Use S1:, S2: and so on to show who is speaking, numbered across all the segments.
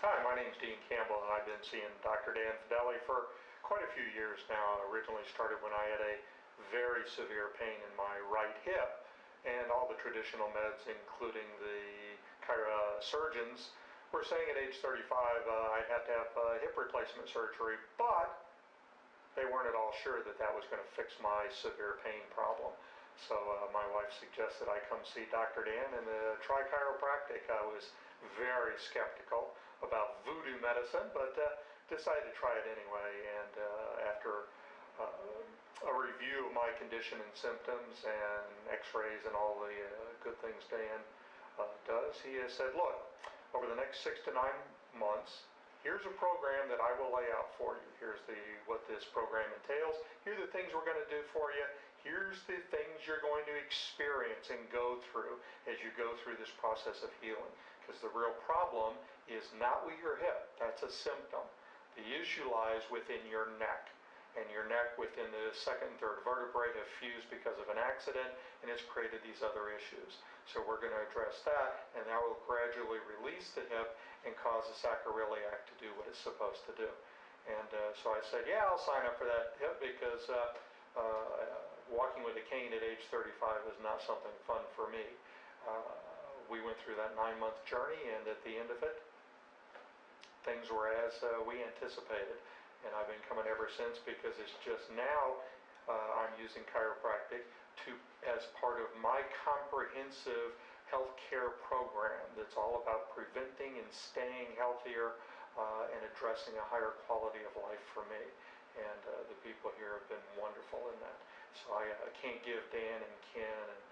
S1: Hi, my name's Dean Campbell, and I've been seeing Dr. Dan Fideli for quite a few years now. I originally started when I had a very severe pain in my right hip, and all the traditional meds, including the surgeons, were saying at age 35 I'd have to have hip replacement surgery, but they weren't at all sure that that was going to fix my severe pain problem. So my wife suggested I come see Dr. Dan and try chiropractic. I was very skeptical about voodoo medicine, but decided to try it anyway. And after a review of my condition and symptoms and x-rays and all the good things Dan does, he has said, look, over the next 6 to 9 months, here's a program that I will lay out for you. Here's what this program entails. Here are the things we're going to do for you. Here's the things you're going to experience and go through as you go through this process of healing. Because the real problem is not with your hip. That's a symptom. The issue lies within your neck. And your neck within the second and third vertebrae have fused because of an accident, and it's created these other issues. So we're going to address that, and that will gradually release the hip and cause the sacroiliac to do what it's supposed to do. And so I said, yeah, I'll sign up for that hip because walking with a cane at age 35 is not something fun for me. We went through that 9-month journey, and at the end of it, things were as we anticipated. And I've been coming ever since because it's just now I'm using chiropractic as part of my comprehensive healthcare program that's all about preventing and staying healthier and addressing a higher quality of life for me. And the people here have been wonderful in that. So I can't give Dan and Ken and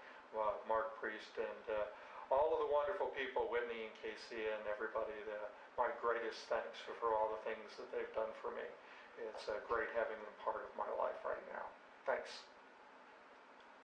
S1: Mark Priest and all of the wonderful people, Whitney and Casey and everybody, my greatest thanks for all the things that they've done for me. It's great having them part of my life right now.